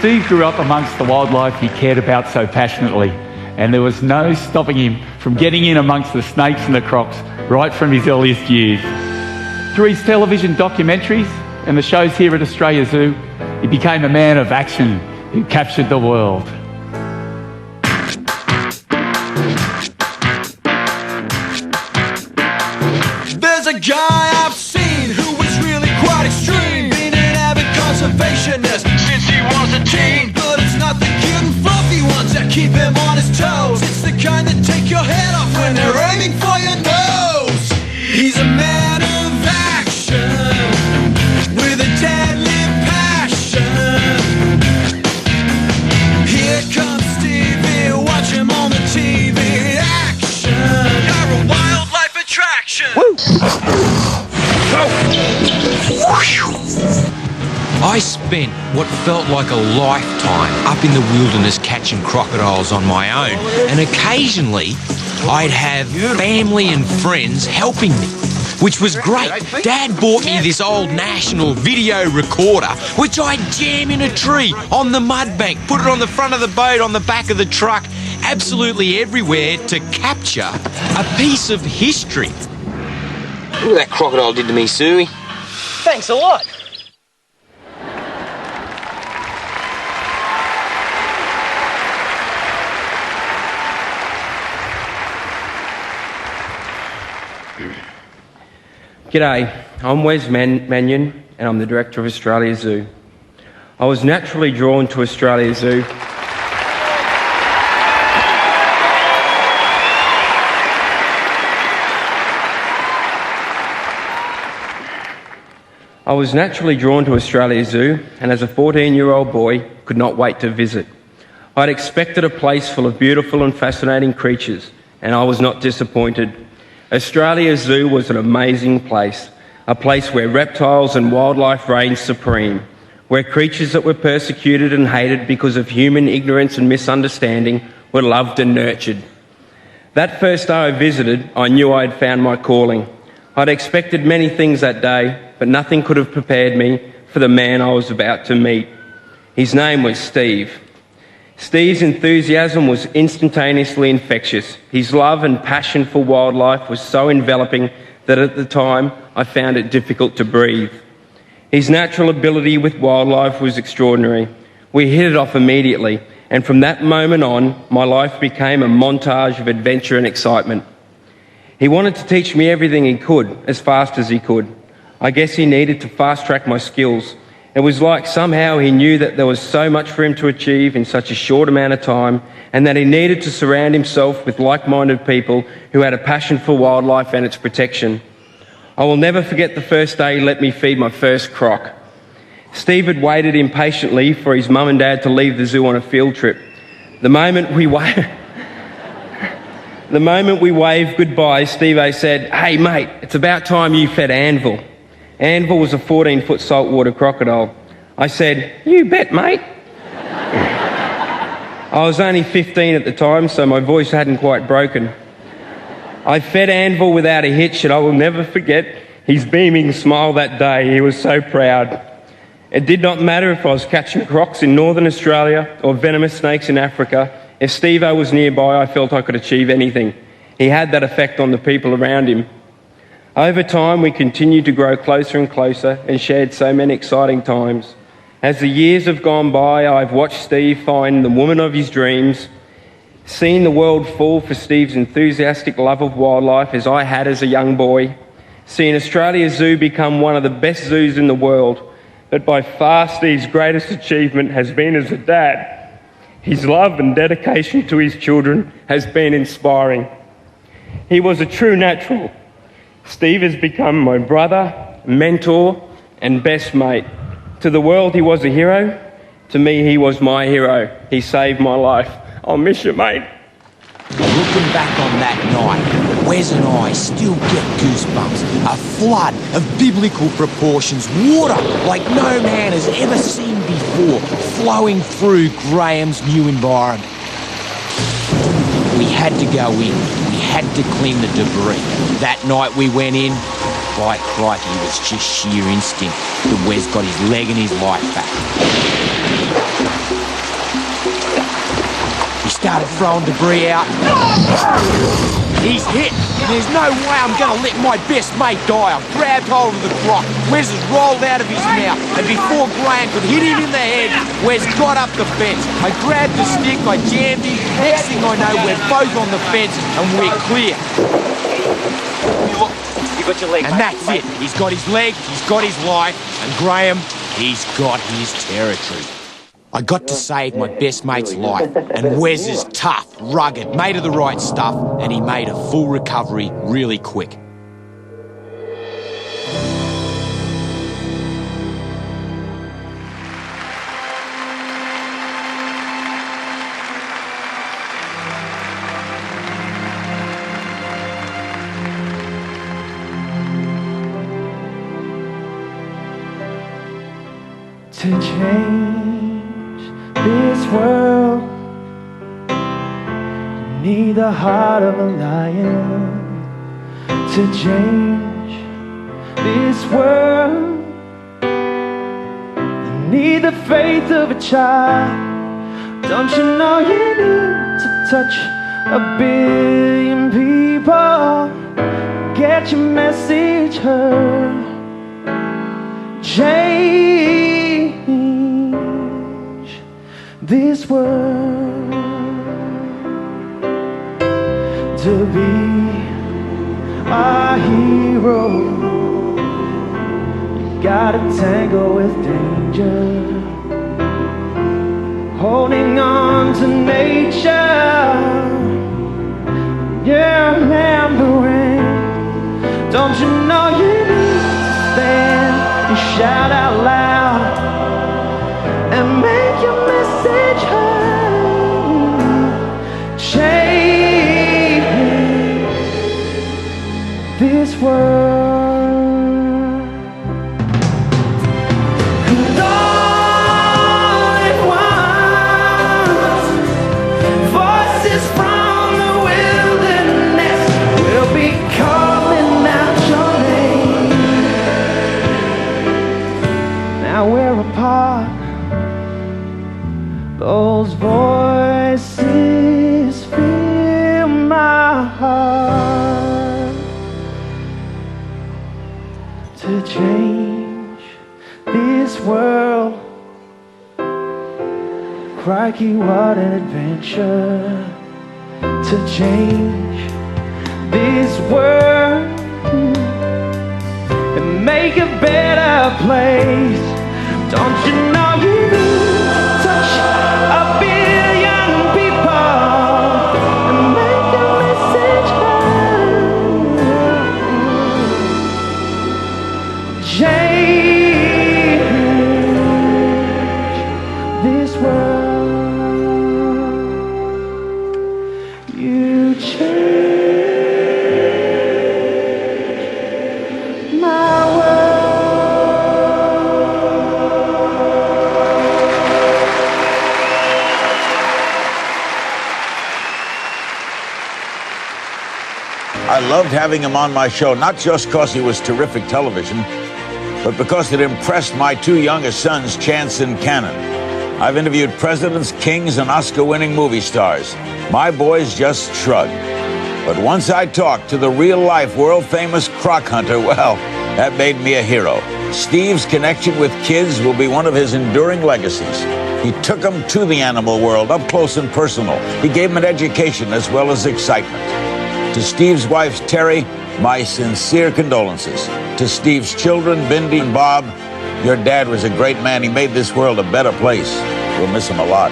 Steve grew up amongst the wildlife he cared about so passionately, and there was no stopping him from getting in amongst the snakes and the crocs right from his earliest years. Through his television documentaries and the shows here at Australia Zoo, he became a man of action who captured the world. There's a guy I've seen who was really quite extreme, been an avid conservationist since he was a teen. But it's not the cute and fluffy ones that keep him on his toes, it's the kind that take your head off when they're aiming for your nose. He's a man of action with a deadly passion. Here comes Stevie, watch him on the TV. Action, you're a wildlife attraction. I spent what felt like a lifetime up in the wilderness catching crocodiles on my own, and occasionally I'd have family and friends helping me, which was great. Dad bought me this old National video recorder, which I'd jam in a tree, on the mud bank, put it on the front of the boat, on the back of the truck, absolutely everywhere to capture a piece of history. Look what that crocodile did to me, Suey. Thanks a lot. G'day, I'm Wes Mannion and I'm the Director of Australia Zoo. I was naturally drawn to Australia Zoo and as a 14-year-old boy could not wait to visit. I'd expected a place full of beautiful and fascinating creatures, and I was not disappointed. Australia Zoo was an amazing place, a place where reptiles and wildlife reigned supreme, where creatures that were persecuted and hated because of human ignorance and misunderstanding were loved and nurtured. That first day I visited, I knew I had found my calling. I'd expected many things that day, but nothing could have prepared me for the man I was about to meet. His name was Steve. Steve's enthusiasm was instantaneously infectious. His love and passion for wildlife was so enveloping that at the time I found it difficult to breathe. His natural ability with wildlife was extraordinary. We hit it off immediately, and from that moment on, my life became a montage of adventure and excitement. He wanted to teach me everything he could, as fast as he could. I guess he needed to fast-track my skills. It was like somehow he knew that there was so much for him to achieve in such a short amount of time, and that he needed to surround himself with like-minded people who had a passion for wildlife and its protection. I will never forget the first day he let me feed my first croc. Steve had waited impatiently for his mum and dad to leave the zoo on a field trip. The moment we waved goodbye, Steve said, "Hey mate, it's about time you fed Anvil." Anvil was a 14-foot saltwater crocodile. I said, "You bet, mate." I was only 15 at the time, so my voice hadn't quite broken. I fed Anvil without a hitch, and I will never forget his beaming smile that day. He was so proud. It did not matter if I was catching crocs in Northern Australia or venomous snakes in Africa. If Steve-O was nearby, I felt I could achieve anything. He had that effect on the people around him. Over time, we continued to grow closer and closer and shared so many exciting times. As the years have gone by, I've watched Steve find the woman of his dreams, seen the world fall for Steve's enthusiastic love of wildlife as I had as a young boy, seen Australia Zoo become one of the best zoos in the world, but by far Steve's greatest achievement has been as a dad. His love and dedication to his children has been inspiring. He was a true natural. Steve has become my brother, mentor, and best mate. To the world, he was a hero. To me, he was my hero. He saved my life. I'll miss you, mate. Looking back on that night, Wes and I still get goosebumps. A flood of biblical proportions, water like no man has ever seen before, flowing through Graham's new environment. We had to go in. We had to clean the debris. That night we went in, by crikey, it was just sheer instinct that Wes got his leg and his life back. started throwing debris out. He's hit. There's no way I'm going to let my best mate die. I've grabbed hold of the crock. Wes has rolled out of his mouth, and before Graham could hit him in the head, Wes got up the fence. I grabbed the stick, I jammed him. Next thing I know, we're both on the fence, and we're clear. You got your leg. And that's it. He's got his leg, he's got his life, and Graham, he's got his territory. I got to save my best mate's life, and Wes is tough, rugged, made of the right stuff, and he made a full recovery really quick. To change this world, you need the heart of a lion. To change this world, you need the faith of a child. Don't you know you need to touch 1 billion people? Get your message heard. Change this world. To be a hero, you gotta tangle with danger. Holding on to nature, you're remembering. Don't you know you need to stand and shout out loud and make your message heard. Change this world. And all at once, voices from the wilderness will be calling out your name. Now we're apart, those voices fill my heart. To change this world, crikey, what an adventure. To change this world and make a better place. Don't you know you need to touch 1 billion people and make your message heard? Change this world. You change my world. I loved having him on my show, not just because he was terrific television, but because it impressed my 2 youngest sons, Chance and Cannon. I've interviewed presidents, kings, and Oscar-winning movie stars. My boys just shrugged. But once I talked to the real-life, world-famous croc hunter, well, that made me a hero. Steve's connection with kids will be one of his enduring legacies. He took them to the animal world, up close and personal. He gave them an education as well as excitement. To Steve's wife, Terry, my sincere condolences. To Steve's children, Bindi and Bob, your dad was a great man. He made this world a better place. We'll miss him a lot.